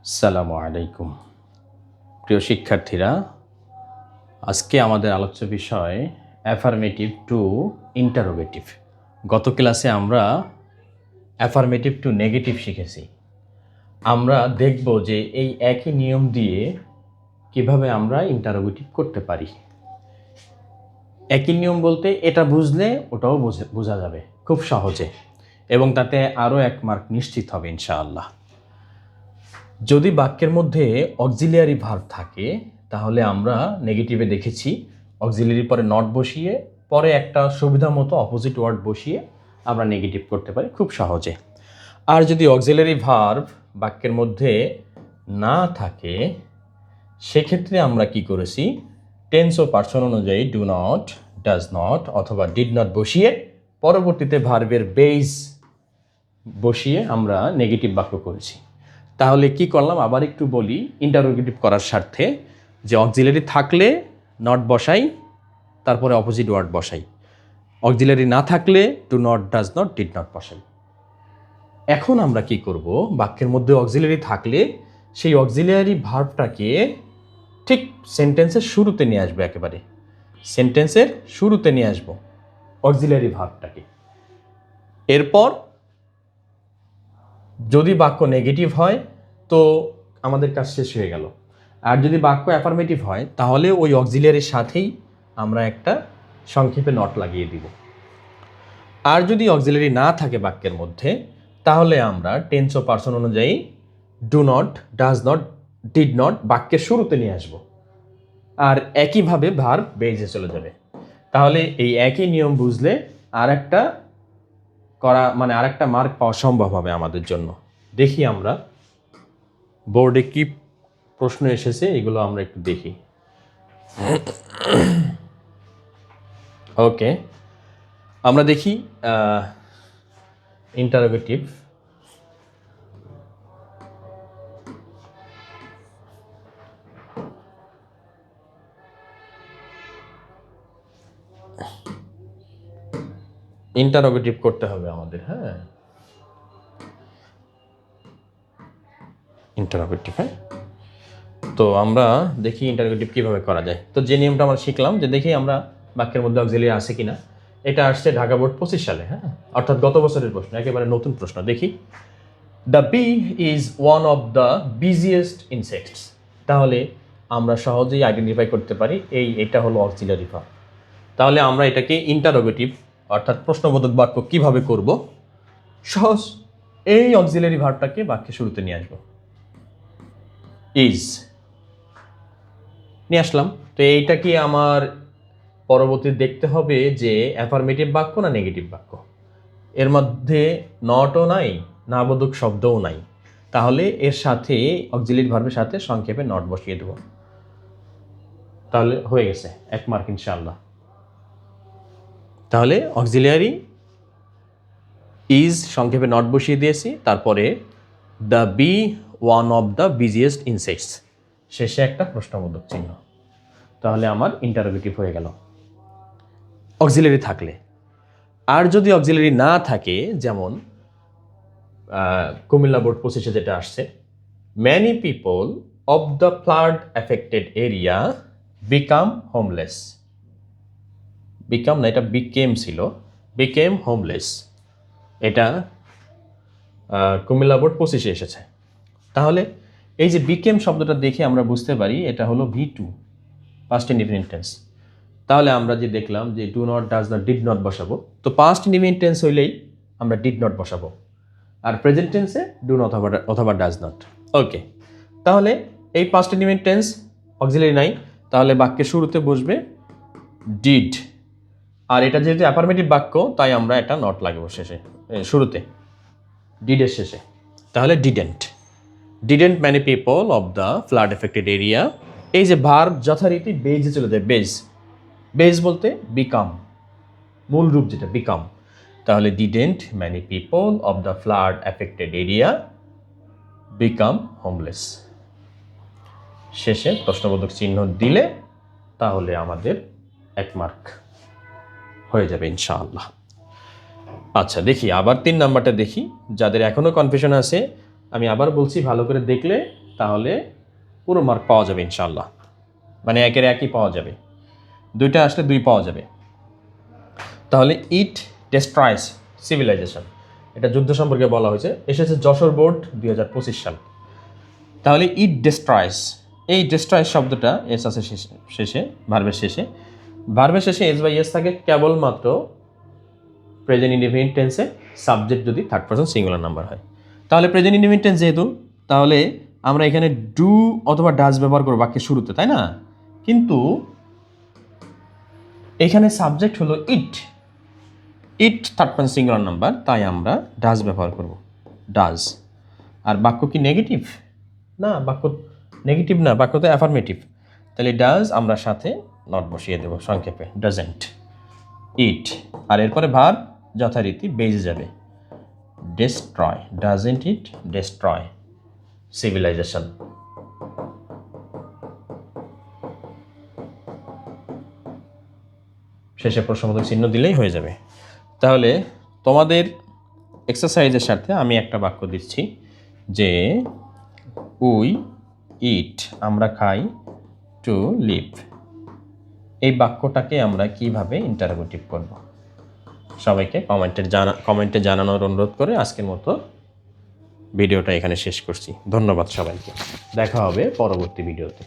আসসালামু আলাইকুম প্রিয় শিক্ষার্থীরা, আজকে আমাদের আলোচ্য বিষয় অ্যাফার্মেটিভ টু ইন্টারোগেটিভ। গত ক্লাসে আমরা অ্যাফার্মেটিভ টু নেগেটিভ শিখেছি। আমরা দেখব যে এই একই নিয়ম দিয়ে কিভাবে আমরা ইন্টারোগেটিভ করতে পারি। একই নিয়ম বলতে এটা বুঝলে ওটাও বোঝা যাবে খুব সহজে, এবং তাতে আরও 1 মার্ক নিশ্চিত হবে ইনশাআল্লাহ। যদি বাক্যের মধ্যে অক্সিলিয়ারি ভার্ব থাকে তাহলে আমরা নেগেটিভে দেখেছি অক্সিলিয়ারি পরে নট বসিয়ে পরে একটা সুবিধা মতো অপোজিট ওয়ার্ড বসিয়ে আমরা নেগেটিভ করতে পারি খুব সহজে। আর যদি অক্সিলিয়ারি ভার্ব বাক্যের মধ্যে না থাকে সেক্ষেত্রে আমরা কি করেছি, টেন্স ও পার্সন অনুযায়ী ডু নট, ডাজ নট অথবা ডিড নট বসিয়ে পরবর্তীতে ভার্বের বেস বসিয়ে আমরা নেগেটিভ বাক্য করেছি। তাহলে কি করলাম আবার একটু বলি ইন্টারোগেটিভ করার স্বার্থে, যে অক্সিলারি থাকলে নট বসাই, তারপরে অপোজিট ওয়ার্ড বসাই। অক্সিলারি না থাকলে do not, does not, did not বসাই। এখন আমরা কি করব, বাক্যের মধ্যে অক্সিলারি থাকলে সেই অক্সিলারি ভার্বটাকে ঠিক সেন্টেন্সের শুরুতে নিয়ে আসবো, একেবারে সেন্টেন্সের শুরুতে নিয়ে আসবো অক্সিলারি ভার্বটাকে। এরপর যদি বাক্য নেগেটিভ হয় তো আমাদের কাজ শেষ হয়ে গেল। আর যদি বাক্য অ্যাফার্মেটিভ হয় তাহলে ওই অক্সিলিয়ারির সাথেই আমরা একটা সংক্ষেপে নট লাগিয়ে দিব। আর যদি অক্সিলিয়ারি না থাকে বাক্যের মধ্যে তাহলে আমরা টেন্স ও পার্সন অনুযায়ী do not, does not, did not বাক্যের শুরুতে নিয়ে আসব। আর একইভাবে ভার্ব বেজে চলে যাবে। তাহলে এই একই নিয়ম বুঝলে আরেকটা মার্ক পাওয়া সম্ভব হবে আমাদের জন্য। দেখি আমরা বোর্ডে কি প্রশ্ন এসেছে, এগুলো আমরা একটু দেখি। ওকে, আমরা দেখি ইন্টারোগেটিভ। ইন্টারোগেটিভ করতে হবে আমাদের, হ্যাঁ ইন্টারোগেটিভ। হ্যাঁ, তো আমরা দেখি ইন্টারোগেটিভ কীভাবে করা যায়। তো যে নিয়মটা আমরা শিখলাম, যে দেখি আমরা বাক্যের মধ্যে অক্সিলিয়ারি আছে কিনা। এটা আসছে ঢাকা বোর্ড 25 সালে, হ্যাঁ অর্থাৎ গত বছরের প্রশ্ন, একেবারে নতুন প্রশ্ন। দেখি, the bee is one of the biggest insects. তাহলে আমরা সহজেই আইডেন্টিফাই করতে পারি এটা হলো অক্সিলিয়ারি ভার্ব। তাহলে আমরা এটাকে ইন্টারোগেটিভ অর্থাৎ প্রশ্নবোধক বাক্য কিভাবে করব, সহজ, এই অক্সিলিয়ারি ভার্বটাকে বাক্যের শুরুতে নিয়ে আসবো, ইজ নিয়ে আসলাম। তো এইটা কি আমার পরবর্তী দেখতে হবে যে অ্যাফার্মেটিভ বাক্য না নেগেটিভ বাক্য। এর মধ্যে নটও নাই, নাবোধক শব্দও নাই, তাহলে এর সাথে অক্সিলিয়ারি ভার্বের সাথে সংক্ষেপে নট বসিয়ে দেব। তাহলে হয়ে গেছে 1 মার্ক ইনশাআল্লাহ। তাহলে অক্সিলিয়ারি ইজ সংক্ষেপে নট বসিয়ে দিয়েছি, তারপরে the bee one of the biggest insects, শেষে একটা প্রশ্নবোধক চিহ্ন। তাহলে আমার ইন্টারোগেটিভ হয়ে গেল অক্সিলিয়ারি থাকলে। আর যদি অক্সিলিয়ারি না থাকে, যেমন কুমিল্লা বোর্ড 25-এ যেটা আসছে, many people of the flood affected area become homeless. Become না, এটা বিকেম ছিল, বিকেম হোমলেস। এটা কুমিল্লা বোর্ড 25-এ এসেছে। তাহলে এই যে বিকেম শব্দটা দেখে আমরা বুঝতে পারি এটা হলো V2, পাস্ট ইনডিফিনিট টেন্স। তাহলে আমরা যে দেখলাম যে do not, does not, did not বসাবো, তো পাস্ট ইনডিফিনিট টেন্স হইলেই আমরা ডিড নট বসাবো, আর প্রেজেন্ট টেন্সে ডু নট অথবা ডাজ নট। ওকে, তাহলে এই পাস্ট ইনডিফিনিট টেন্স অক্সিলিয়ারি নাই, তাহলে বাক্যের শুরুতে বসবে ডিড। আর এটা যেহেতু অ্যাফার্মেটিভ বাক্য তাই আমরা এটা নট লাগাবো শেষে, শুরুতে ডিডের শেষে। তাহলে didn't, didn't many people of the flood affected area. এই যে ভার্ব যথারীতি বেজে চলে যায়, বেজ, বেজ বলতে বিকাম, মূল রূপ যেটা বিকাম। তাহলে didn't many people of the flood affected area become homeless, শেষে প্রশ্নবোধক চিহ্ন দিলে তাহলে আমাদের 1 মার্ক হয়ে যাবে ইনশাআল্লাহ। আচ্ছা, দেখি আবার 3 নাম্বারটা দেখি। যাদের এখনও কনফিউশন আছে আমি আবার বলছি, ভালো করে দেখলে তাহলে পুরো মার্ক পাওয়া যাবে ইনশাআল্লাহ, মানে একের একই পাওয়া যাবে, দুইটা আসলে 2 পাওয়া যাবে। তাহলে ইট ডেস্ট্রয়স সিভিলাইজেশন, এটা যুদ্ধ সম্পর্কে বলা হয়েছে, এসেছে যশোর বোর্ড 2025 সাল। তাহলে ইট ডেস্ট্রয়স, এই ডেস্ট্রয়স শব্দটা এস আছে শেষে, ভার্বের শেষে এস বাই এস থাকে কেবলমাত্র প্রেজেন্ট ইনডিফিনিট টেন্সে, সাবজেক্ট যদি থার্ড পারসন সিঙ্গুলার নাম্বার হয়। তাহলে প্রেজেন্ট ইনডিফিনিট টেন্স যেহেতু, তাহলে আমরা এখানে ডু অথবা ডাজ ব্যবহার করবো বাক্যের শুরুতে, তাই না? কিন্তু এখানে সাবজেক্ট হলো it, it third person singular number, তাই আমরা ডাজ ব্যবহার করব, ডাজ। আর বাক্য কি নেগেটিভ? না, বাক্য নেগেটিভ না, বাক্য তো অ্যাফার্মেটিভ। তাহলে ডাজ আমরা সাথে নট বসিয়ে দেব, সংক্ষেপে ডাজেন্ট, ইট। আর এরপরে ভার্ব যথারীতি বেজে যাবে, destroy, doesn't it destroy civilization. শেষে প্রশ্নবোধক চিহ্ন দিলেই হয়ে যাবে। তাহলে তোমাদের এক্সারসাইজের সাথে আমি একটা বাক্য দিচ্ছি যে উই ইট, আমরা খাই, টু লিভ, এই বাক্যটাকে আমরা কিভাবে ইন্টারোগেটিভ করব। সবাইকে কমেন্টে জানানোর অনুরোধ করে আজকের মতো ভিডিওটা এখানে শেষ করছি। ধন্যবাদ সবাইকে, দেখা হবে পরবর্তী ভিডিওতে।